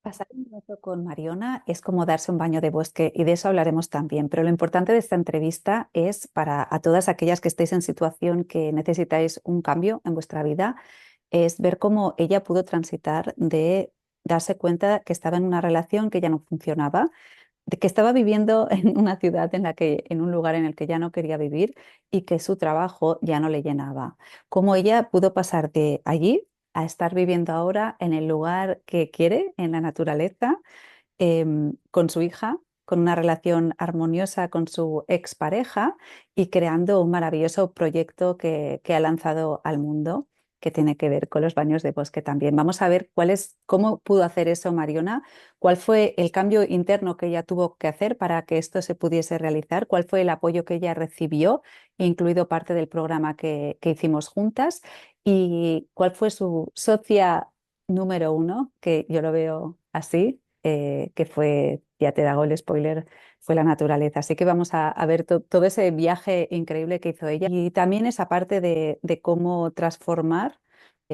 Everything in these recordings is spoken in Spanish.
Pasar un rato con Mariona es como darse un baño de bosque y de eso hablaremos también, pero lo importante de esta entrevista es para a todas aquellas que estéis en situación que necesitáis un cambio en vuestra vida, es ver cómo ella pudo transitar de darse cuenta que estaba en una relación que ya no funcionaba, de que estaba viviendo en una ciudad en un lugar en el que ya no quería vivir y que su trabajo ya no le llenaba. Cómo ella pudo pasar de allí a estar viviendo ahora en el lugar que quiere, en la naturaleza, con su hija, con una relación armoniosa con su expareja y creando un maravilloso proyecto que ha lanzado al mundo, que tiene que ver con los baños de bosque también. Vamos a ver cómo pudo hacer eso Mariona, cuál fue el cambio interno que ella tuvo que hacer para que esto se pudiese realizar, cuál fue el apoyo que ella recibió, incluido parte del programa que hicimos juntas, y cuál fue su socia número uno, que yo lo veo así, que fue, ya te hago el spoiler, fue la naturaleza. Así que vamos a ver todo ese viaje increíble que hizo ella y también esa parte de cómo transformar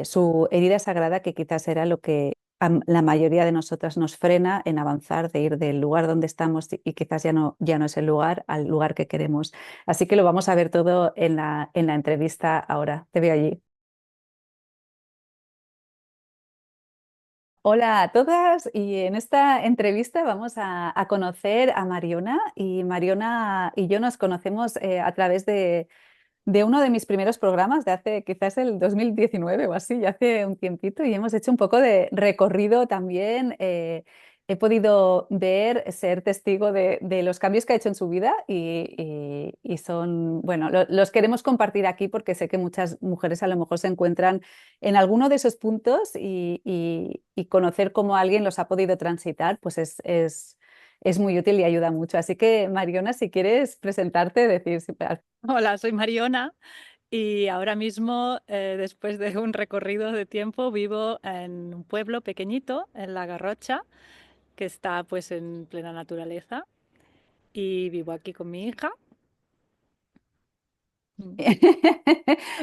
su herida sagrada, que quizás era lo que a la mayoría de nosotras nos frena en avanzar, de ir del lugar donde estamos y quizás ya no es el lugar al lugar que queremos. Así que lo vamos a ver todo en la entrevista ahora. Te veo allí. Hola a todas y en esta entrevista vamos a conocer a Mariona y Mariona y yo nos conocemos a través de uno de mis primeros programas de hace quizás el 2019 o así, ya hace un tiempito y hemos hecho un poco de recorrido también. He podido ver, ser testigo de los cambios que ha hecho en su vida y son, bueno, los queremos compartir aquí porque sé que muchas mujeres a lo mejor se encuentran en alguno de esos puntos y conocer cómo alguien los ha podido transitar, pues es muy útil y ayuda mucho. Así que, Mariona, si quieres presentarte, decir, Hola, soy Mariona y ahora mismo, después de un recorrido de tiempo, vivo en un pueblo pequeñito, en La Garrocha, que está pues en plena naturaleza y vivo aquí con mi hija. Mm.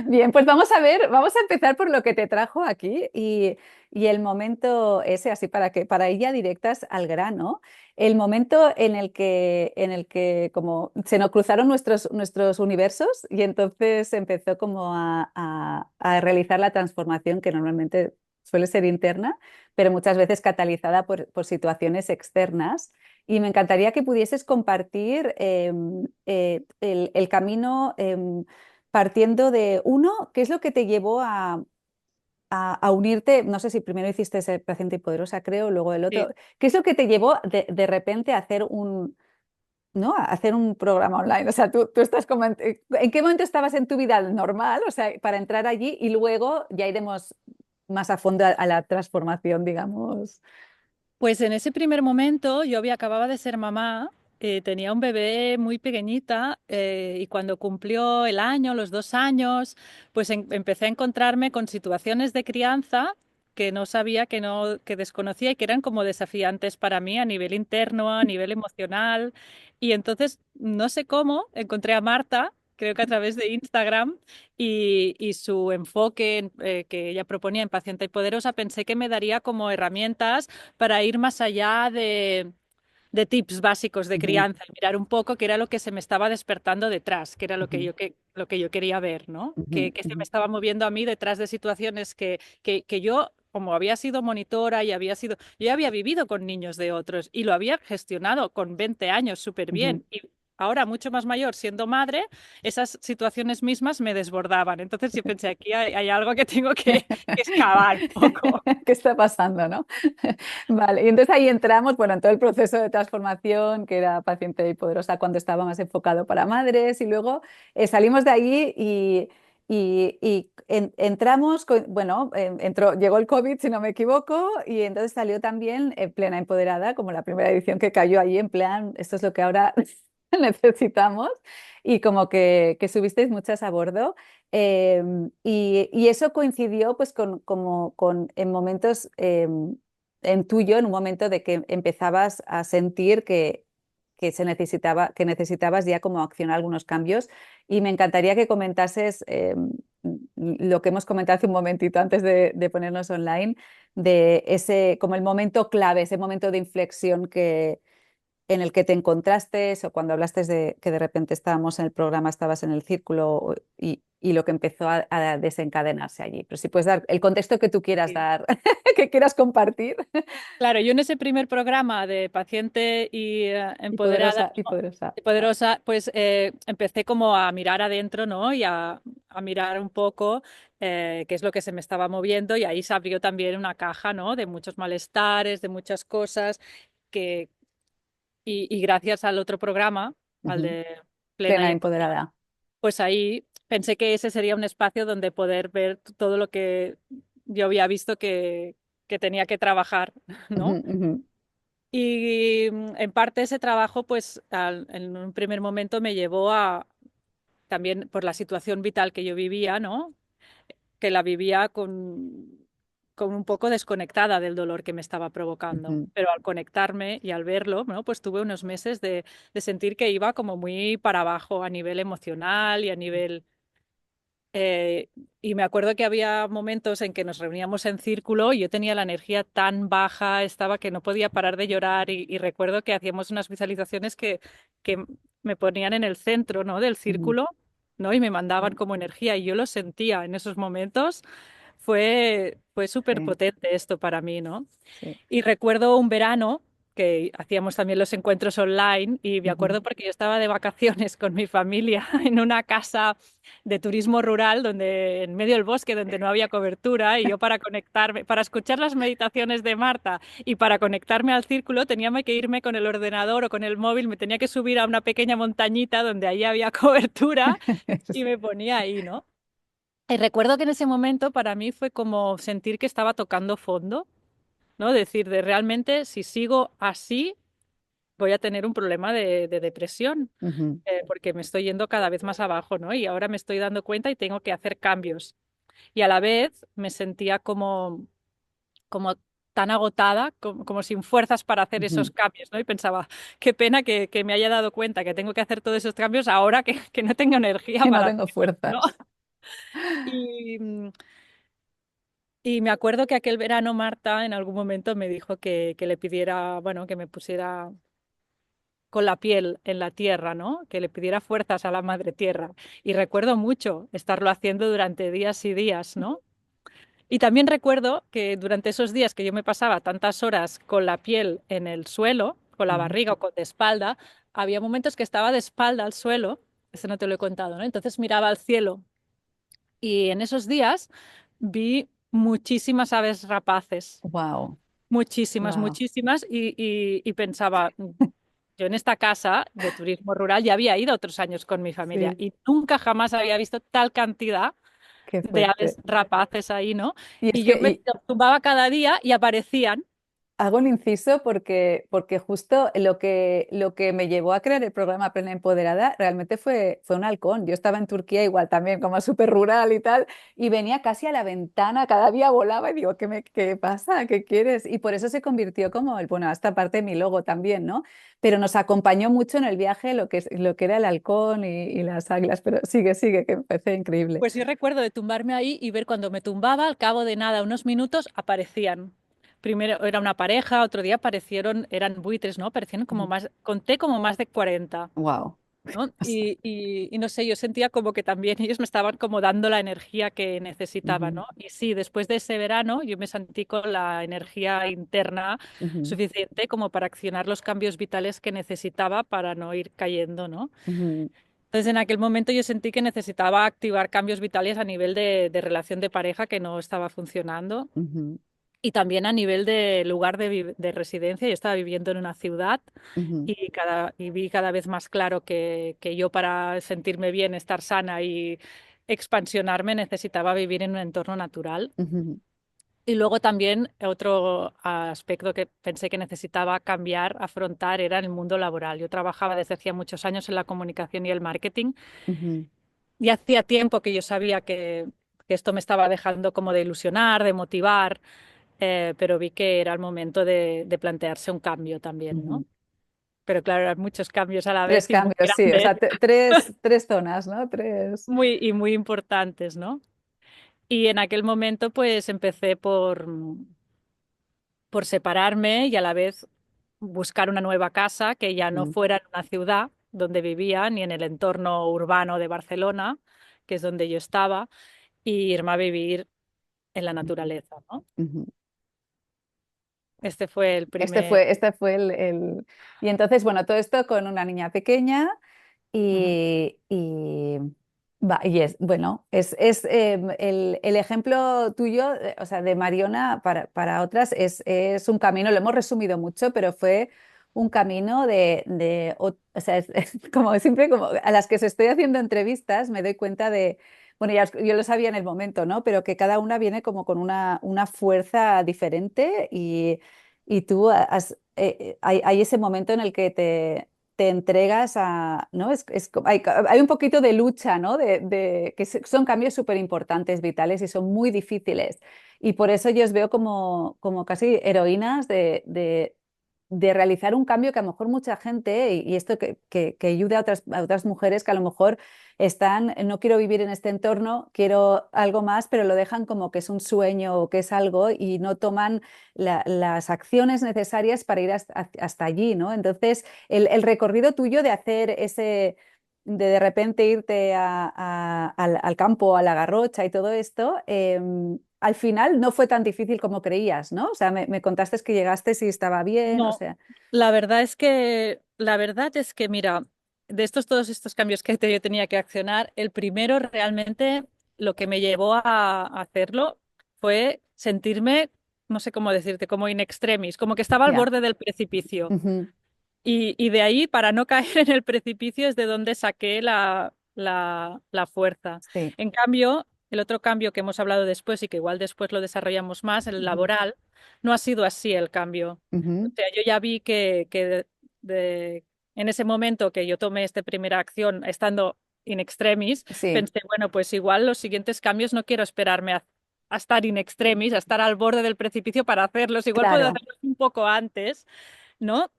Bien, pues vamos a ver, vamos a empezar por lo que te trajo aquí y el momento ese, así para ir ya directas al grano, el momento en el que como se nos cruzaron nuestros universos y entonces empezó como a realizar la transformación que normalmente suele ser interna, pero muchas veces catalizada por situaciones externas. Y me encantaría que pudieses compartir el camino. Partiendo de uno, ¿qué es lo que te llevó a unirte? No sé si primero hiciste ese Paciente y Poderosa, creo, luego el otro. Sí. ¿Qué es lo que te llevó de repente a hacer ¿no? A hacer un programa online? O sea, tú estás como ¿en qué momento estabas en tu vida normal? O sea, para entrar allí y luego ya iremos más a fondo a la transformación, digamos. Pues en ese primer momento acababa de ser mamá, tenía un bebé muy pequeñita y cuando cumplió el año, los 2 años, pues empecé a encontrarme con situaciones de crianza que no sabía, que desconocía y que eran como desafiantes para mí a nivel interno, a nivel emocional. Y entonces, no sé cómo, encontré a Marta, creo que a través de Instagram, y su enfoque que ella proponía en Paciente y Poderosa, pensé que me daría como herramientas para ir más allá de tips básicos de Ujú, crianza, y mirar un poco qué era lo que se me estaba despertando detrás, qué era ujú, lo que yo quería ver, ¿no? ujú, Que se me ujú, estaba moviendo a mí detrás de situaciones que yo, como había sido monitora y yo ya había vivido con niños de otros y lo había gestionado con 20 años súper ujú. bien. Y ahora, mucho más mayor, siendo madre, esas situaciones mismas me desbordaban. Entonces yo pensé, aquí hay algo que tengo que excavar un poco. ¿Qué está pasando, no? Vale, y entonces ahí entramos, bueno, en todo el proceso de transformación que era Paciente y Poderosa cuando estaba más enfocado para madres y luego salimos de ahí y entramos, bueno, llegó el COVID si no me equivoco y entonces salió también Plena Empoderada como la primera edición que cayó ahí en plan, esto es lo que ahora necesitamos y como que subisteis muchas a bordo. Y eso coincidió pues en momentos en tuyo, en un momento de que empezabas a sentir que necesitabas ya como accionar algunos cambios. Y me encantaría que comentases lo que hemos comentado hace un momentito antes de ponernos online, de ese, como el momento clave, ese momento de inflexión en el que te encontraste o cuando hablaste de que de repente estábamos en el programa, estabas en el círculo y lo que empezó a desencadenarse allí. Pero si puedes dar el contexto que tú quieras Sí. dar, que quieras compartir. Claro, yo en ese primer programa de paciente y empoderada, Y ¿no? poderosa. Y poderosa, pues empecé como a mirar adentro, ¿no? Y a mirar un poco qué es lo que se me estaba moviendo y ahí se abrió también una caja, ¿no? De muchos malestares, de muchas cosas que, y gracias al otro programa, al Ujú. de Plena Plena y y Empoderada, empoderada. pues ahí pensé que ese sería un espacio donde poder ver todo lo que yo había visto que tenía que trabajar, Ujú, ¿no? ujú, Y en parte ese trabajo, pues en un primer momento me llevó a, también por la situación vital que yo vivía, ¿no? Que la vivía con un poco desconectada del dolor que me estaba provocando. ujú, Pero al conectarme y al verlo, ¿no? Pues tuve unos meses de sentir que iba como muy para abajo a nivel emocional y a nivel eh, y me acuerdo que había momentos en que nos reuníamos en círculo y yo tenía la energía tan baja, estaba que no podía parar de llorar y recuerdo que hacíamos unas visualizaciones que me ponían en el centro, ¿no? del ujú. círculo, ¿no? Y me mandaban como energía y yo lo sentía en esos momentos. Fue súper Sí, potente esto para mí, ¿no? sí. Y recuerdo un verano que hacíamos también los encuentros online y me Ujú. acuerdo porque yo estaba de vacaciones con mi familia en una casa de turismo rural donde en medio del bosque donde no había cobertura y yo para conectarme, para escuchar las meditaciones de Marta y para conectarme al círculo tenía que irme con el ordenador o con el móvil, me tenía que subir a una pequeña montañita donde ahí había cobertura y me ponía ahí, ¿no? Y recuerdo que en ese momento para mí fue como sentir que estaba tocando fondo, ¿no? Decir, de realmente si sigo así voy a tener un problema de depresión, Ujú, porque me estoy yendo cada vez más abajo, ¿no? Y ahora me estoy dando cuenta y tengo que hacer cambios. Y a la vez me sentía como tan agotada, como sin fuerzas para hacer esos ujú. cambios, ¿no? Y pensaba, qué pena que me haya dado cuenta que tengo que hacer todos esos cambios ahora que no tengo energía Que no para tengo hacerlos, ¿no? fuerzas. Y, y me acuerdo que aquel verano Marta en algún momento me dijo que le pidiera, bueno, que me pusiera con la piel en la tierra, ¿no? Que le pidiera fuerzas a la madre tierra. Y recuerdo mucho estarlo haciendo durante días y días, ¿no? Y también recuerdo que durante esos días que yo me pasaba tantas horas con la piel en el suelo, con la Ujú, barriga o de espalda, había momentos que estaba de espalda al suelo, eso no te lo he contado, ¿no? Entonces miraba al cielo y en esos días vi muchísimas aves rapaces, wow, muchísimas, wow. muchísimas, y pensaba, yo en esta casa de turismo rural ya había ido otros años con mi familia Sí, y nunca jamás había visto tal cantidad qué de aves fuerte. rapaces ahí, ¿no? Y es Y yo que me tumbaba cada día y aparecían. hago un inciso porque justo lo que me llevó a crear el programa Plena Empoderada realmente fue un halcón. Yo estaba en Turquía igual también, como súper rural y tal, y venía casi a la ventana, cada día volaba y digo, ¿qué pasa? ¿Qué quieres? Y por eso se convirtió como, bueno, esta parte de mi logo también, ¿no? Pero nos acompañó mucho en el viaje lo que era el halcón y las águilas. Pero sigue, que me parece increíble. Pues yo recuerdo de tumbarme ahí y ver cuando me tumbaba, al cabo de nada, unos minutos, aparecían. Primero era una pareja, otro día aparecieron, eran buitres, ¿no? Aparecieron como más, conté como más de 40. Wow. ¿No? Y no sé, yo sentía como que también ellos me estaban como dando la energía que necesitaba, ¿no? Y sí, después de ese verano yo me sentí con la energía interna suficiente como para accionar los cambios vitales que necesitaba para no ir cayendo, ¿no? Entonces en aquel momento yo sentí que necesitaba activar cambios vitales a nivel de relación de pareja que no estaba funcionando y también a nivel de lugar de residencia. Yo estaba viviendo en una ciudad y vi cada vez más claro que yo para sentirme bien, estar sana y expansionarme necesitaba vivir en un entorno natural. Y luego también otro aspecto que pensé que necesitaba cambiar, afrontar, era el mundo laboral. Yo trabajaba desde hacía muchos años en la comunicación y el marketing y hacía tiempo que yo sabía que esto me estaba dejando como de ilusionar, de motivar, pero vi que era el momento de plantearse un cambio también, ¿no? Pero claro, eran muchos cambios a la vez Tres y muy cambios, sí, o grandes sea, tres zonas, ¿no? Tres. y muy importantes, ¿no? Y en aquel momento pues empecé por separarme y a la vez buscar una nueva casa que ya no Mm, fuera en una ciudad donde vivía ni en el entorno urbano de Barcelona, que es donde yo estaba, y irme a vivir en la ujú, naturaleza, ¿no? ujú. Este fue el Este primer... fue, este fue Y entonces, bueno, todo esto con una niña pequeña Ujú. y es, bueno, es el ejemplo tuyo, o sea, de Mariona para otras es un camino, lo hemos resumido mucho, pero fue un camino o sea, es como siempre, como a las que os estoy haciendo entrevistas, me doy cuenta de, bueno, yo lo sabía en el momento, ¿no? Pero que cada una viene como con una fuerza diferente y tú hay ese momento en el que te entregas a, ¿no? Hay un poquito de lucha, ¿no? Son cambios súper importantes, vitales y son muy difíciles. Y por eso yo os veo como casi heroínas de realizar un cambio que a lo mejor mucha gente, y esto que ayude a otras mujeres que a lo mejor están, no quiero vivir en este entorno, quiero algo más, pero lo dejan como que es un sueño o que es algo y no toman las acciones necesarias para ir hasta allí, ¿no? Entonces, el recorrido tuyo de hacer de repente irte al campo, a la Garrocha y todo esto, al final no fue tan difícil como creías, ¿no? O sea, me contaste que llegaste y estaba bien, o No, sea, la verdad es que, mira, de todos estos cambios que yo tenía que accionar, el primero realmente lo que me llevó a hacerlo fue sentirme, no sé cómo decirte, como in extremis, como que estaba al ya. borde del precipicio. Ujú, Y de ahí, para no caer en el precipicio, es de donde saqué la fuerza. sí. En cambio, el otro cambio que hemos hablado después y que igual después lo desarrollamos más, el Ujú, laboral, no ha sido así el cambio. O ujú, sea, yo ya vi que de- en ese momento que yo tomé esta primera acción, estando in extremis, sí, pensé, bueno, pues igual los siguientes cambios no quiero esperarme a estar in extremis, a estar al borde del precipicio para hacerlos. Igual puedo claro. hacerlos un poco antes, ¿no?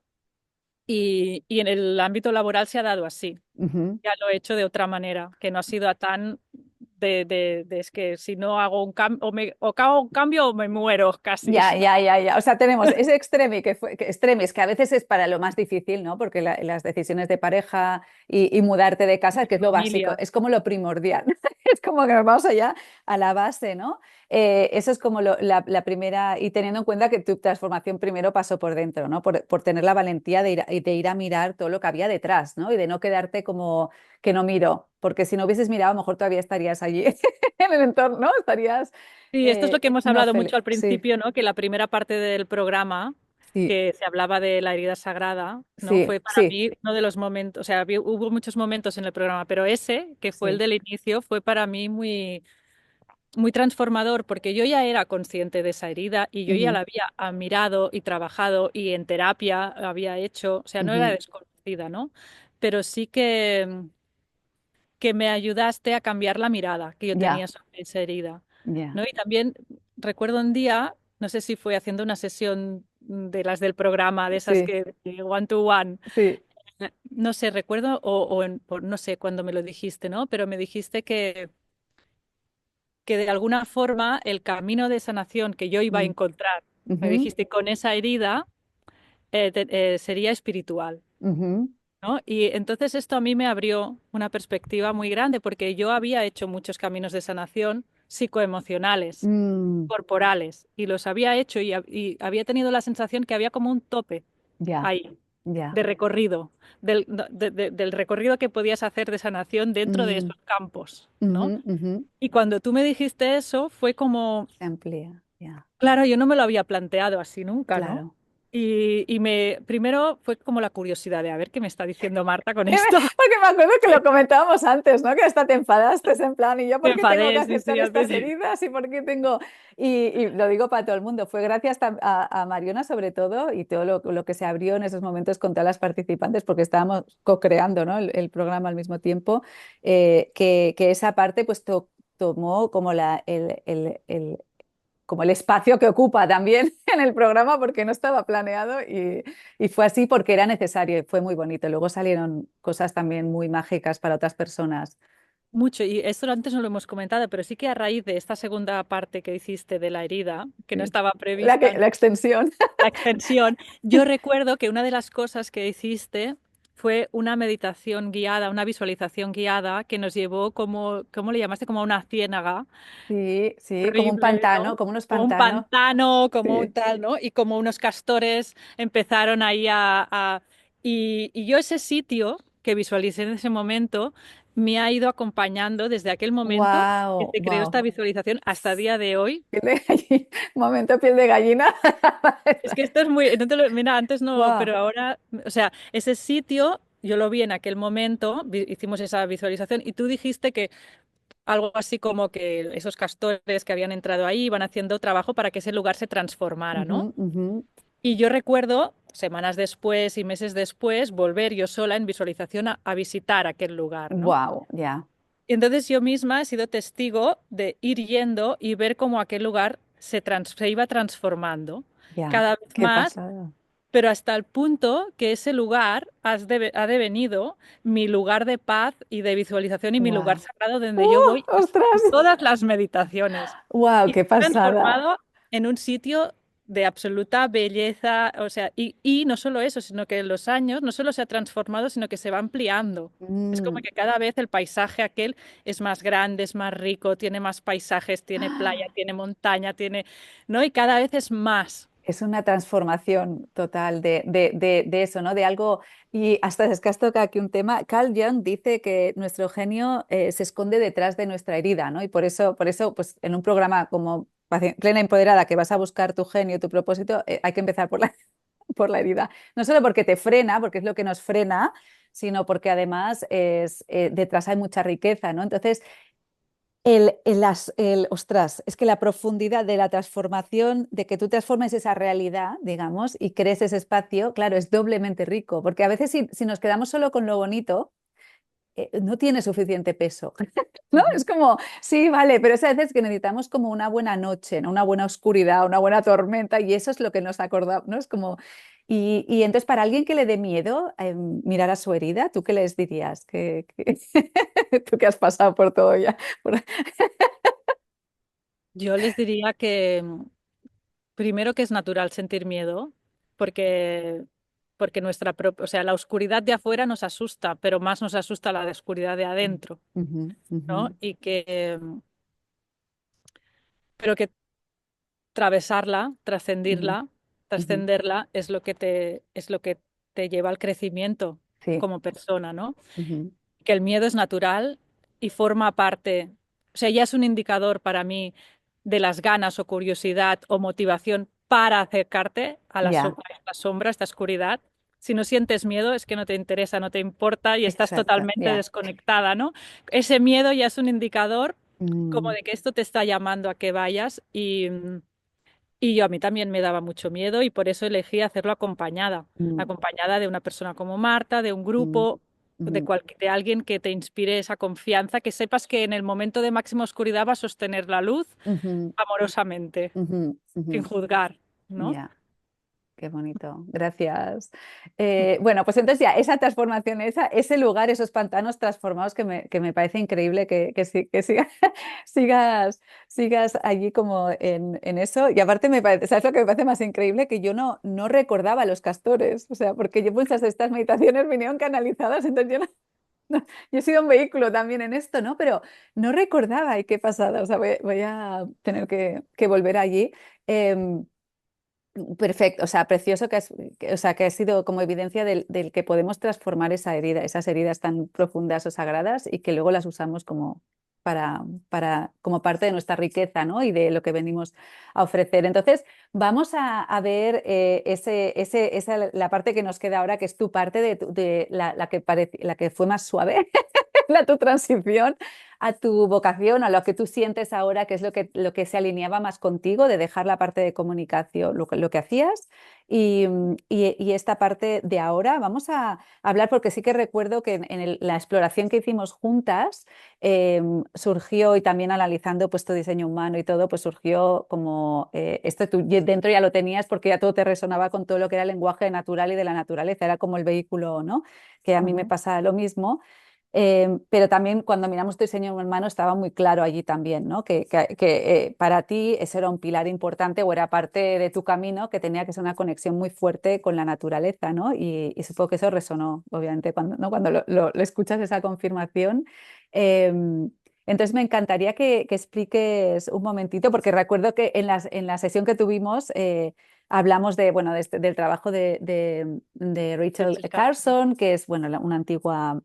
Y en el ámbito laboral se ha dado así. Ujú. Ya lo he hecho de otra manera, que no ha sido a tan es que si no hago un cambio, o hago un cambio o me muero casi. Ya, ya, ya, ya. O sea, tenemos ese extremis, que a veces es para lo más difícil, ¿no? Porque las decisiones de pareja y mudarte de casa, que es lo básico, Familia. es como lo primordial. Es como que nos vamos allá a la base, ¿no? Eso es como la primera, y teniendo en cuenta que tu transformación primero pasó por dentro, ¿no? Por tener la valentía de ir a mirar todo lo que había detrás, ¿no? Y de no quedarte como que no miro, porque si no hubieses mirado, a lo mejor todavía estarías allí en el entorno, ¿no? Estarías Sí, esto es lo que hemos no hablado feliz. mucho al Sí. principio, ¿no? Que la primera parte del programa, Sí, que se hablaba de la herida sagrada, ¿no? sí, Fue para sí, mí uno de los momentos, o sea, hubo muchos momentos en el programa, pero ese, que fue el sí. del inicio, fue para mí muy, muy transformador, porque yo ya era consciente de esa herida y yo ya Ujú, la había mirado y trabajado y en terapia había hecho, o sea, no era ujú. desconocida, ¿no? Pero sí que me ayudaste a cambiar la mirada que yo tenía Ya, sobre esa herida, ya. ¿no? Y también recuerdo un día, no sé si fue haciendo una sesión de las del programa, de esas Sí, que one to one, sí. no sé, recuerdo, no sé cuándo me lo dijiste, ¿no? Pero me dijiste que de alguna forma el camino de sanación que yo iba a Mm, encontrar, me ujú, dijiste, con esa herida, sería espiritual. ujú, ¿No? Y entonces esto a mí me abrió una perspectiva muy grande porque yo había hecho muchos caminos de sanación psicoemocionales, mm, corporales, y los había hecho y había tenido la sensación que había como un tope ya, ahí ya. de recorrido, del recorrido que podías hacer de sanación dentro de Mm, esos campos, ujú, ¿no? ujú. Y cuando tú me dijiste eso, fue como, Se amplía, ya. claro, yo no me lo había planteado así nunca, ¿no? Claro. Primero fue como la curiosidad de a ver qué me está diciendo Marta con esto. Porque me acuerdo que lo comentábamos antes, ¿no? Que hasta te enfadaste en plan, ¿y yo Me por qué tengo que enfadé, sí, aceptar sí, al estas principio. heridas? ¿Y por qué tengo...? Y lo digo para todo el mundo, fue gracias a Mariona sobre todo y todo lo que se abrió en esos momentos con todas las participantes, porque estábamos co-creando, ¿no? el programa al mismo tiempo, que esa parte pues tomó como como el espacio que ocupa también en el programa porque no estaba planeado y fue así porque era necesario y fue muy bonito. Luego salieron cosas también muy mágicas para otras personas. mucho, y esto antes no lo hemos comentado, pero sí que a raíz de esta segunda parte que hiciste de la herida, que no Sí. estaba prevista, La extensión. la extensión, yo recuerdo que una de las cosas que hiciste fue una meditación guiada, una visualización guiada que nos llevó como, ¿cómo le llamaste? Como a una ciénaga Sí, sí, como un horrible, pantano, ¿no? como unos Como un pantanos. pantano, como un Sí. tal, ¿no? Y como unos castores empezaron ahí y yo ese sitio que visualicé en ese momento me ha ido acompañando desde aquel momento que Wow, se creó esta wow. visualización hasta día de hoy. Piel de gallina. Momento piel de gallina. Es que esto es muy, no te lo- mira, antes no, Wow. pero ahora, o sea, ese sitio yo lo vi en aquel momento, hicimos esa visualización y tú dijiste que algo así como que esos castores que habían entrado ahí iban haciendo trabajo para que ese lugar se transformara, ¿no? Ujú, ujú. Y yo recuerdo, semanas después y meses después, volver yo sola en visualización a visitar aquel lugar, ¿no? Wow, ya, Y entonces yo misma he sido testigo de ir yendo y ver cómo aquel lugar se iba transformando ya. cada vez Qué más, pasada. pero hasta el punto que ese lugar ha devenido mi lugar de paz y de visualización y mi lugar Wow. sagrado donde yo voy ¡Ostras! en todas las meditaciones. Wow, Y se qué ha pasada. transformado en un sitio de absoluta belleza, o sea, y no solo eso, sino que en los años no solo se ha transformado, sino que se va ampliando. Es como Mm. que cada vez el paisaje aquel es más grande, es más rico, tiene más paisajes, tiene playa, tiene montaña, tiene, ¿no? Y cada vez es más. Es una transformación total de eso, ¿no? De algo. Y hasta es que has tocado aquí un tema. Carl Jung dice que nuestro genio se esconde detrás de nuestra herida, ¿no? Y por eso, pues en un programa como Plena Empoderada, que vas a buscar tu genio, tu propósito, hay que empezar por la, por la herida. No solo porque te frena, porque es lo que nos frena, sino porque además detrás hay mucha riqueza, ¿no? Entonces, ostras, es que la profundidad de la transformación, de que tú transformes esa realidad, digamos, y crees ese espacio, claro, es doblemente rico, porque a veces si nos quedamos solo con lo bonito, no tiene suficiente peso, ¿no? Ujú. Es como, sí, vale, pero es a veces que necesitamos como una buena noche, ¿no? Una buena oscuridad, una buena tormenta, y eso es lo que nos acordamos, ¿no? Es como, y entonces para alguien que le dé miedo mirar a su herida, ¿tú qué les dirías? Tú que has pasado por todo ya. Yo les diría que primero que es natural sentir miedo, porque, porque o sea, la oscuridad de afuera nos asusta, pero más nos asusta la de oscuridad de adentro, Ujú, ujú, ¿no? Pero que atravesarla, ujú, ujú. trascenderla es lo que te lleva al crecimiento Sí. como persona, ¿no? Ujú, Que el miedo es natural y forma parte, o sea, ya es un indicador para mí de las ganas o curiosidad o motivación para acercarte a ya, a esta sombra, a esta oscuridad. Si no sientes miedo, es que no te interesa, no te importa y estás exacto, totalmente ya. desconectada, ¿no? Ese miedo ya es un indicador como Mm, de que esto te está llamando a que vayas y yo a mí también me daba mucho miedo y por eso elegí hacerlo acompañada, mm, acompañada de una persona como Marta, de un mm, grupo, ujú, de alguien que te inspire esa confianza, que sepas que en el momento de máxima oscuridad va a sostener la luz ujú, amorosamente, ujú, sin ujú. juzgar, ¿no? Ya. Qué bonito, gracias. Bueno, pues entonces ya, esa transformación, ese lugar, esos pantanos transformados que me parece increíble sigas allí como en eso. Y aparte, ¿sabes lo que me parece más increíble? Que yo no recordaba los castores, o sea, porque yo muchas de estas meditaciones vinieron canalizadas, entonces yo yo he sido un vehículo también en esto, ¿no? Pero no recordaba y qué pasada, o sea, voy a tener que volver allí. Em, Perfecto, o sea, precioso o sea, que ha sido como evidencia del que podemos transformar esa herida, esas heridas tan profundas o sagradas y que luego las usamos como como parte de nuestra riqueza, ¿no? Y de lo que venimos a ofrecer. Entonces, vamos a ver la parte que nos queda ahora, que es tu parte de la que fue más suave, tu transición a tu vocación, a lo que tú sientes ahora, que es lo que se alineaba más contigo, de dejar la parte de comunicación, lo que hacías, y esta parte de ahora. Vamos a hablar, porque sí que recuerdo que en la exploración que hicimos juntas, surgió, y también analizando pues tu diseño humano y todo, pues surgió como esto tú dentro ya lo tenías porque ya todo te resonaba con todo lo que era el lenguaje natural y de la naturaleza, era como el vehículo, ¿no? Que a mí me Ujú. pasa lo mismo. Pero también cuando miramos tu diseño humano estaba muy claro allí también, ¿no? Para ti eso era un pilar importante o era parte de tu camino que tenía que ser una conexión muy fuerte con la naturaleza, ¿no? Y supongo que eso resonó, obviamente, cuando, ¿no? Cuando lo escuchas esa confirmación. Eh, entonces me encantaría que expliques un momentito, porque recuerdo que en la sesión que tuvimos hablamos de, bueno, del trabajo de Rachel Carson, que es bueno, una antigua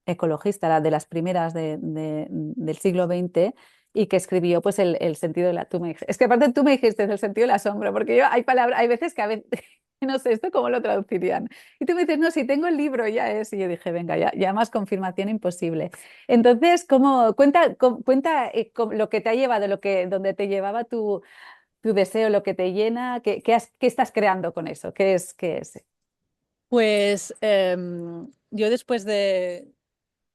ecologista, la de las primeras del siglo XX, y que escribió pues, el sentido de la... es que aparte tú me dijiste el sentido del asombro, porque yo hay palabras, hay veces que a veces, no sé esto cómo lo traducirían. Y tú me dices, no, si tengo el libro ya es. Y yo dije, venga, ya más confirmación imposible. Entonces, cuenta lo que te ha llevado, donde te llevaba tu deseo, lo que te llena, qué estás creando con eso? ¿Qué es? Pues yo después de,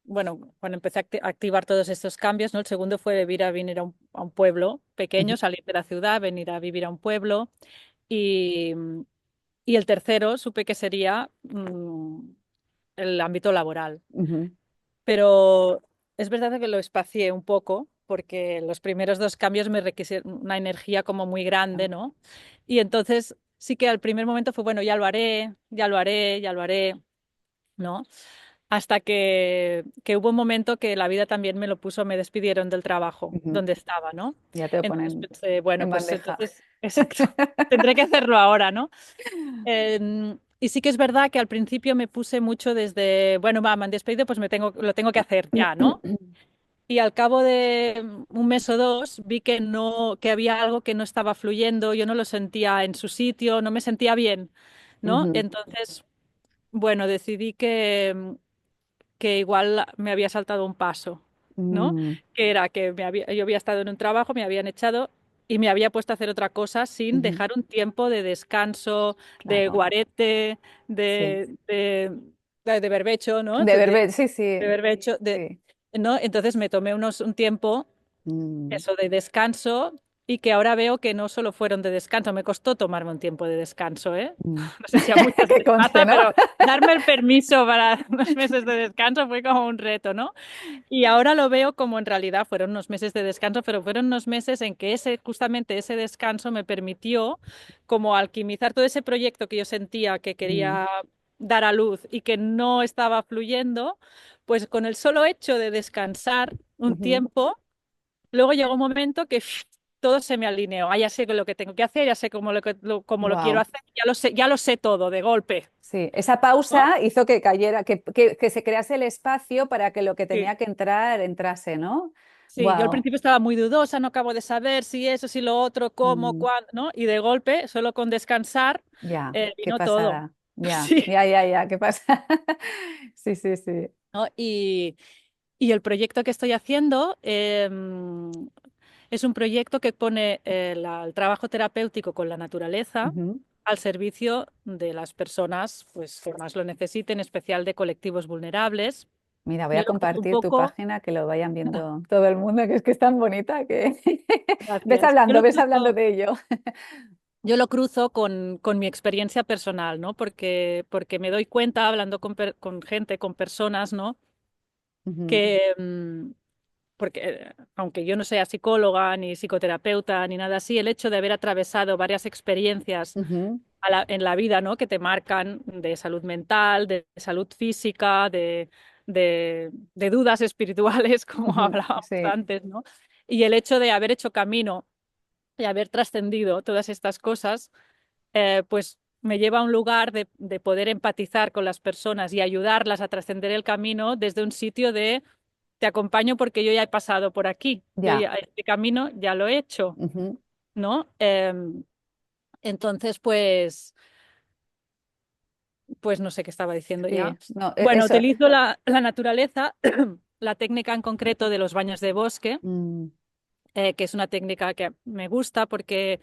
bueno, cuando empecé a activar todos estos cambios, ¿no? El segundo fue venir a un pueblo Ujú, pequeño, salir de la ciudad, venir a vivir a un pueblo. Y, y el tercero supe que sería el ámbito laboral. ujú, Pero es verdad que lo espacié un poco porque los primeros dos cambios me requisieron una energía como muy grande, ¿no? Y entonces sí que al primer momento fue, bueno, ya lo haré, ya lo haré, ya lo haré, ¿no? Hasta que hubo un momento que la vida también me lo puso, me despidieron del trabajo ujú. donde estaba, ¿no? Ya te lo Entonces ponen pensé, bueno, en pues bandeja. entonces, exacto, tendré que hacerlo ahora, ¿no? Y sí que es verdad que al principio me puse mucho desde, bueno, va, me han despedido, pues lo tengo que hacer ya, ¿no? Y al cabo de un mes o dos vi que no, que había algo que no estaba fluyendo, yo no lo sentía en su sitio, no me sentía bien, ¿no? Ujú, Entonces, bueno, decidí que igual me había saltado un paso, ¿no? mm, Que era que yo había estado en un trabajo, me habían echado y me había puesto a hacer otra cosa sin ujú. dejar un tiempo de descanso, de Claro, guarete, sí. de berbecho, ¿no? De verbet, sí, De sí, berbecho, sí. ¿no? Entonces me tomé un tiempo, Mm, eso de descanso, y que ahora veo que no solo fueron de descanso, me costó tomarme un tiempo de descanso, ¿eh? mm. No sé si a muchos Que les conste, pasa, ¿no? pero darme el permiso para unos meses de descanso fue como un reto, ¿no? Y ahora lo veo como en realidad fueron unos meses de descanso, pero fueron unos meses en que justamente ese descanso me permitió como alquimizar todo ese proyecto que yo sentía que Mm, quería dar a luz y que no estaba fluyendo, pues con el solo hecho de descansar un ujú. tiempo, luego llegó un momento que todo se me alineó. Ah, ya sé lo que tengo que hacer, ya sé cómo lo quiero Wow. hacer, ya lo sé todo de golpe, Sí, esa ¿no? pausa hizo que cayera, que se crease el espacio para que lo que Sí. tenía que entrar entrase, ¿no? Sí, yo al Wow. principio estaba muy dudosa, no acabo de saber si eso, si lo otro, cómo, cuándo, ¿no? Y de golpe, solo con descansar, Ya, qué vino todo. pasada. Ya, Sí, ya, qué pasa. Sí, sí, sí. ¿no? Y el proyecto que estoy haciendo es un proyecto que pone el trabajo terapéutico con la naturaleza Ujú. al servicio de las personas pues, que más lo necesiten, en especial de colectivos vulnerables. Mira, voy Yo a lo cruzo un compartir tu poco, página, que lo vayan viendo todo el mundo, que es tan bonita que gracias. ves hablando de ello. Yo lo cruzo con mi experiencia personal, ¿no? Porque me doy cuenta, hablando con gente, con personas, ¿no? Ujú, Que, porque aunque yo no sea psicóloga, ni psicoterapeuta, ni nada así, el hecho de haber atravesado varias experiencias ujú, en la vida, ¿no? Que te marcan de salud mental, de salud física, de dudas espirituales, como ujú. hablábamos Sí. antes, ¿no? Y el hecho de haber hecho camino y haber trascendido todas estas cosas pues me lleva a un lugar de poder empatizar con las personas y ayudarlas a trascender el camino desde un sitio de te acompaño porque yo ya he pasado por aquí, yo Ya. ya este camino ya lo he hecho, Ujú. ¿no? Entonces, pues no sé qué estaba diciendo ya. Sí, no, Bueno, eso. utilizo la naturaleza, la técnica en concreto de los baños de bosque, Mm, que es una técnica que me gusta porque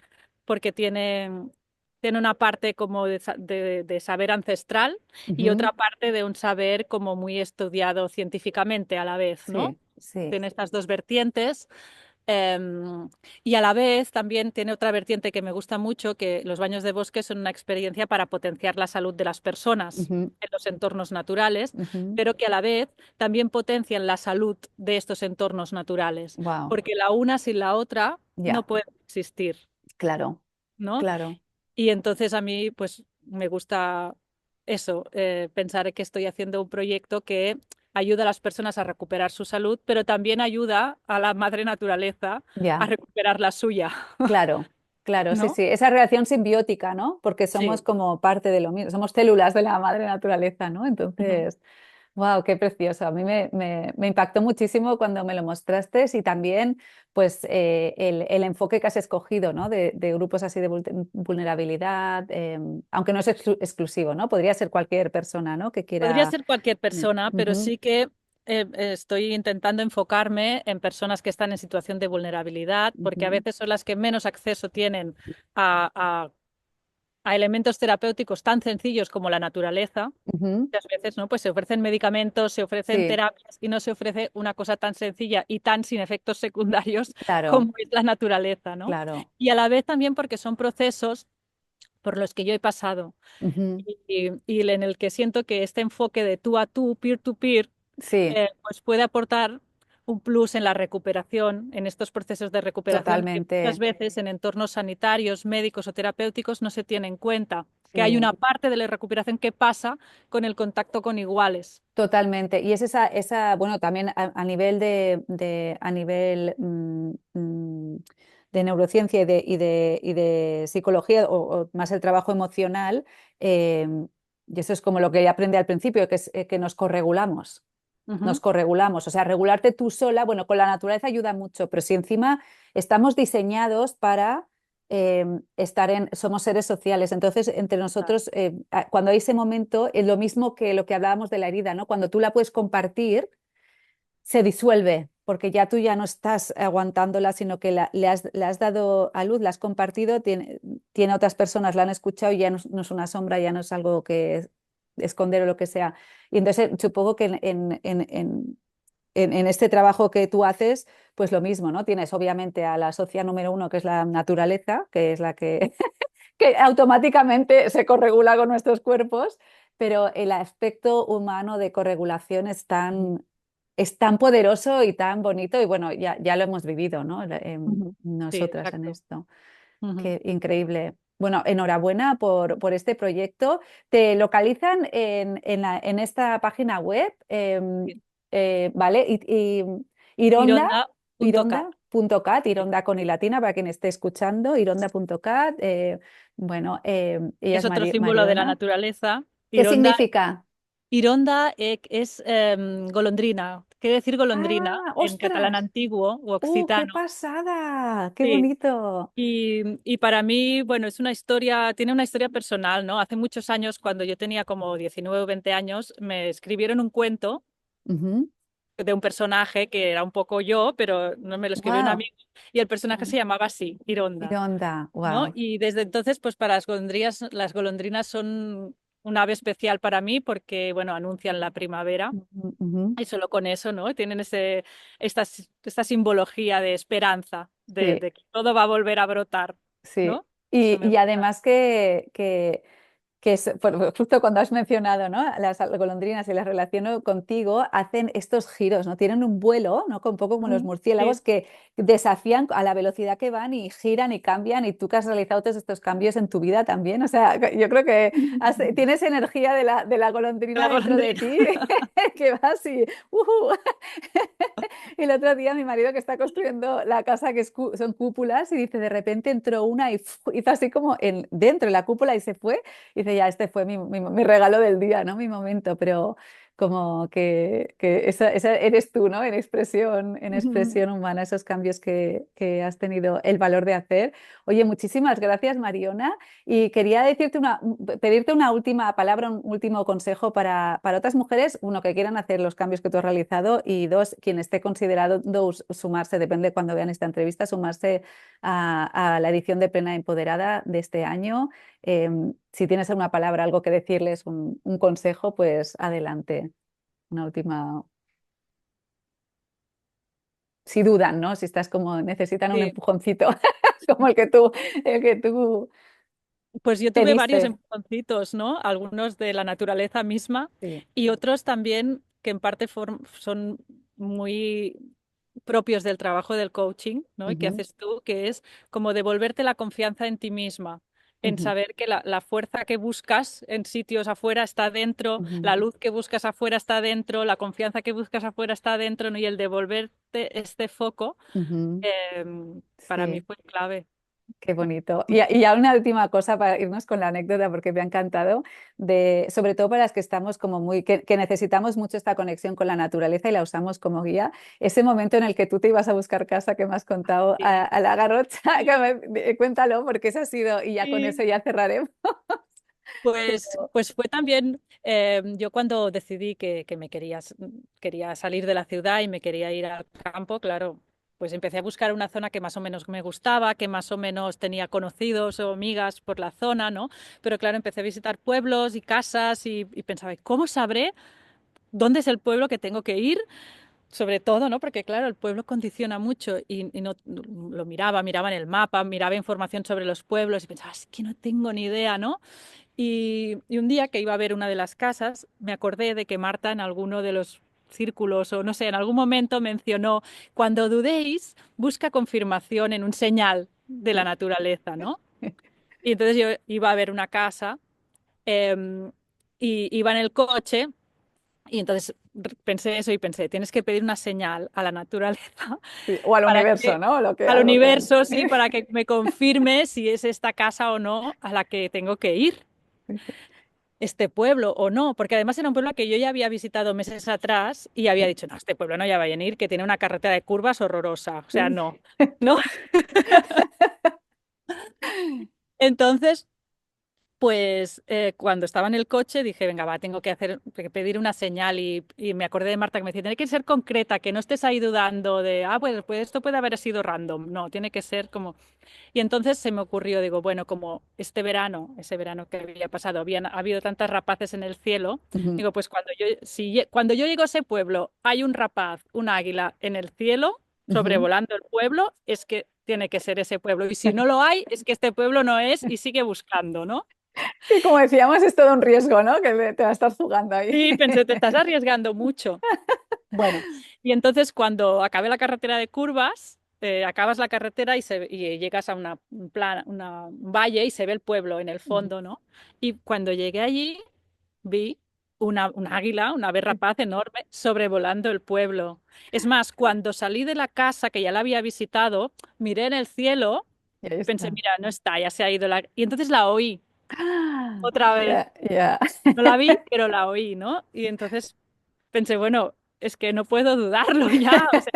tiene una parte como de saber ancestral y ujú. otra parte de un saber como muy estudiado científicamente a la vez, ¿no? Sí, sí. Tiene estas dos vertientes Em, y a la vez también tiene otra vertiente que me gusta mucho, que los baños de bosque son una experiencia para potenciar la salud de las personas en los entornos naturales, pero que a la vez también potencian la salud de estos entornos naturales, Wow, porque la una sin la otra no ya, puede existir, claro, ¿no? claro. Y entonces a mí, pues, me gusta eso, pensar que estoy haciendo un proyecto que ayuda a las personas a recuperar su salud, pero también ayuda a la madre naturaleza a Ya. recuperar la suya, Claro, claro, sí, ¿no? sí. Esa relación simbiótica, ¿no? Porque somos Sí. como parte de lo mismo, somos células de la madre naturaleza, ¿no? Ujú. Entonces, wow, qué precioso. A mí me impactó muchísimo cuando me lo mostraste y también, pues, el enfoque que has escogido, ¿no? De grupos así de vulnerabilidad, aunque no es exclusivo, ¿no? Podría ser cualquier persona, ¿no? Que Podría quiera. ser cualquier persona, pero Ujú, sí que estoy intentando enfocarme en personas que están en situación de vulnerabilidad, porque a ujú, veces son las que menos acceso tienen a, a a elementos terapéuticos tan sencillos como la naturaleza. ujú. Muchas veces, ¿no? Pues se ofrecen medicamentos, se ofrecen Sí, terapias y no se ofrece una cosa tan sencilla y tan sin efectos secundarios claro, como es la naturaleza, ¿no? claro. Y a la vez también porque son procesos por los que yo he pasado Ujú. y en el que siento que este enfoque de tú a tú, peer to peer, Sí, pues puede aportar un plus en la recuperación, en estos procesos de recuperación que muchas totalmente. veces en entornos sanitarios, médicos o terapéuticos no se tiene en cuenta, que hay Sí. una parte de la recuperación que pasa con el contacto con iguales. Totalmente. Y es bueno, también a nivel a nivel de neurociencia y de psicología, o más el trabajo emocional, eh, y eso es como lo que aprendí al principio, que es que nos corregulamos. Nos Ujú. corregulamos. O sea, regularte tú sola, bueno, con la naturaleza ayuda mucho, pero si encima estamos diseñados para somos seres sociales, entonces entre nosotros, cuando hay ese momento, es lo mismo que lo que hablábamos de la herida, ¿no? Cuando tú la puedes compartir, se disuelve, porque ya tú ya no estás aguantándola, sino que le has dado a luz, la has compartido, tiene otras personas, la han escuchado y ya no es una sombra, ya no es algo que esconder o lo que sea. Y entonces supongo que en este trabajo que tú haces, pues lo mismo, ¿no? Tienes obviamente a la socia número uno, que es la naturaleza, que es la que, que automáticamente se corregula con nuestros cuerpos, pero el aspecto humano de corregulación es tan poderoso y tan bonito, y bueno, ya lo hemos vivido, ¿no? Ujú. Sí, Nosotras en exacto. esto. Ujú. Qué increíble. Bueno, enhorabuena por este proyecto. Te localizan en esta página web, Sí. ¿vale? Ironda, Ironda.cat. ironda.cat, Sí. Ironda con i latina para quien esté escuchando, ironda.cat. Bueno, ella Es es otro símbolo de la Mariona. naturaleza. ¿Qué Ironda, significa? Ironda es golondrina. Quiere decir golondrina ¡Ah, en catalán ostras! antiguo u ¡Qué occitano. pasada! ¡Qué Sí. bonito! Y para mí, bueno, es una historia, tiene una historia personal, ¿no? Hace muchos años, cuando yo tenía como 19 o 20 años, me escribieron un cuento de un personaje que era un poco yo, pero no me lo escribió un ¡Wow! amigo, y el personaje se llamaba así, Ironda, Ironda, ¿no? wow. Y desde entonces, pues para las golondrinas son un ave especial para mí porque, bueno, anuncian la primavera. Ujú, ujú. Y solo con eso, ¿no? Tienen esta simbología de esperanza, Sí, de que todo va a volver a brotar, sí. ¿no? Eso Y, me y gusta. además justo cuando has mencionado, ¿no? Las golondrinas y las relaciono contigo, hacen estos giros, ¿no? Tienen un vuelo, ¿no? Un poco como los Ujú. Sí. murciélagos que desafían a la velocidad que van y giran y cambian, y tú que has realizado todos estos cambios en tu vida también. O sea, yo creo que tienes energía de la golondrina La dentro de golondrina. ti, que vas y... ¡ujú! Y el otro día mi marido, que está construyendo la casa, que son cúpulas, y dice, de repente entró una y hizo así como dentro de la cúpula y se fue. Y dice, ya, este fue mi regalo del día, ¿no? Mi momento, pero como que esa eres tú, ¿no? En expresión humana, esos cambios que has tenido el valor de hacer. Oye, muchísimas gracias, Mariona. Y quería pedirte una última palabra, un último consejo para otras mujeres, uno, que quieran hacer los cambios que tú has realizado, y dos, quien esté considerando sumarse, depende de cuando vean esta entrevista, sumarse a la edición de Plena Empoderada de este año. Si tienes una palabra, algo que decirles, un consejo, pues adelante. Una última. si dudan, ¿no? Si estás como necesitan un Sí. empujoncito, como el que tú Pues yo te tuve varios diste. empujoncitos, ¿no? Algunos de la naturaleza misma Sí. y otros también que en parte son muy propios del trabajo del coaching, ¿no? Y que Ujú, haces tú, que es como devolverte la confianza en ti misma, en ujú, saber que la fuerza que buscas en sitios afuera está dentro, ujú. la luz que buscas afuera está dentro, la confianza que buscas afuera está dentro, ¿no? Y el devolverte este foco, Ujú. para mí Sí. fue clave. Qué bonito. Y ya una última cosa para irnos con la anécdota, porque me ha encantado, sobre todo para las que estamos como que necesitamos mucho esta conexión con la naturaleza y la usamos como guía, ese momento en el que tú te ibas a buscar casa que me has contado Sí, a la Garrocha, cuéntalo, porque ese ha sido, y ya con eso sí. ya cerraremos. Pero, Pues fue también, yo cuando decidí que quería salir de la ciudad y me quería ir al campo, claro, pues empecé a buscar una zona que más o menos me gustaba, que más o menos tenía conocidos o amigas por la zona, ¿no? Pero claro, empecé a visitar pueblos y casas y pensaba, "¿Y cómo sabré dónde es el pueblo que tengo que ir? Sobre todo, ¿no? Porque claro, el pueblo condiciona mucho y no lo miraba en el mapa, miraba información sobre los pueblos y pensaba, es que no tengo ni idea, ¿no? Y un día que iba a ver una de las casas, me acordé de que Marta en alguno de los círculos o no sé, en algún momento mencionó, cuando dudéis, busca confirmación en un señal de la sí. naturaleza, ¿no? Y entonces yo iba a ver una casa em, y iba en el coche y entonces pensé eso y pensé, tienes que pedir una señal a la naturaleza Sí, o al para universo, que, ¿no? al Algo que... universo, sí, para que me confirme si es esta casa o no a la que tengo que ir este pueblo o no, porque además era un pueblo que yo ya había visitado meses atrás y había dicho, no, este pueblo no ya va a venir, que tiene una carretera de curvas horrorosa, o sea, no, no. Entonces, pues cuando estaba en el coche dije, venga, va, tengo que pedir una señal y me acordé de Marta que me decía, tiene que ser concreta, que no estés ahí dudando de, pues esto puede haber sido random, no, tiene que ser como... Y entonces se me ocurrió, digo, bueno, como este verano, ese verano que había pasado, ha habido tantas rapaces en el cielo, Ujú, digo, pues cuando yo llego a ese pueblo, hay un rapaz, un águila en el cielo, ujú. sobrevolando el pueblo, es que tiene que ser ese pueblo. Y si no lo hay, es que este pueblo no es y sigue buscando, ¿no? Y como decíamos, es todo un riesgo, ¿no? Que te va a estar jugando ahí. Y pensé, te estás arriesgando mucho. Bueno, y entonces cuando acabé la carretera de curvas, acabas la carretera y llegas a un valle y se ve el pueblo en el Ujú. fondo, ¿no? Y cuando llegué allí, vi un águila, una ave rapaz enorme, sobrevolando el pueblo. Es más, cuando salí de la casa, que ya la había visitado, miré en el cielo Y ahí y pensé, está. mira, no está, ya se ha ido la... Y entonces la oí Ah, otra vez. ya, ya. No la vi, pero la oí, ¿no? Y entonces pensé, bueno, es que no puedo dudarlo ya, o sea,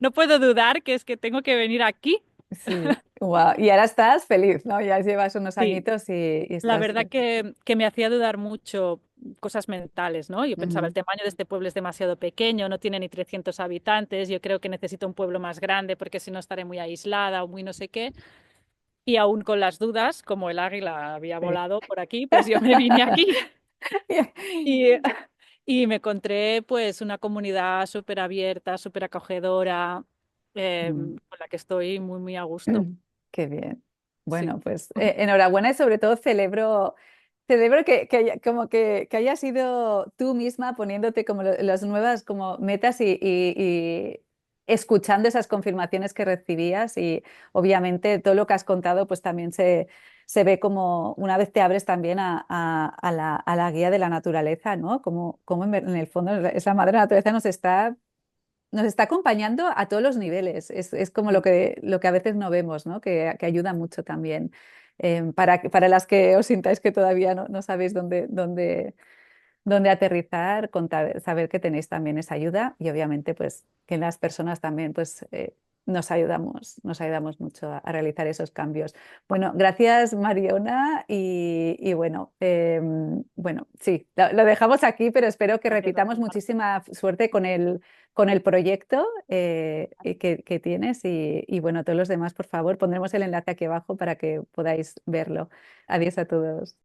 no puedo dudar que es que tengo que venir aquí. Sí, wow. Y ahora estás feliz, ¿no? Ya llevas unos Sí, añitos y la estás. verdad que me hacía dudar mucho cosas mentales, ¿no? Yo pensaba, el Ujú. tamaño de este pueblo es demasiado pequeño, no tiene ni 300 habitantes, yo creo que necesito un pueblo más grande porque si no estaré muy aislada o muy no sé qué. Y aún con las dudas, como el águila había Sí. volado por aquí, pues yo me vine aquí. Y, y me encontré pues una comunidad súper abierta, súper acogedora, Mm. con la que estoy muy, muy a gusto. Qué bien. Sí. Bueno, pues enhorabuena y sobre todo celebro como que hayas sido tú misma poniéndote como las nuevas como metas y escuchando esas confirmaciones que recibías y obviamente todo lo que has contado pues también se ve como una vez te abres también a la guía de la naturaleza, ¿no? Como en el fondo es la madre naturaleza nos está acompañando a todos los niveles. Es como Mm. lo que a veces no vemos, ¿no? Que ayuda mucho también. Para las que os sintáis que todavía no sabéis dónde aterrizar, saber que tenéis también esa ayuda y obviamente pues que las personas también pues nos ayudamos mucho a realizar esos cambios. Bueno, gracias Mariona y bueno, bueno, sí, lo dejamos aquí, pero espero que Gracias a repitamos ti, Marta. muchísima suerte con el proyecto que tienes y bueno, todos los demás, por favor, pondremos el enlace aquí abajo para que podáis verlo. Adiós a todos.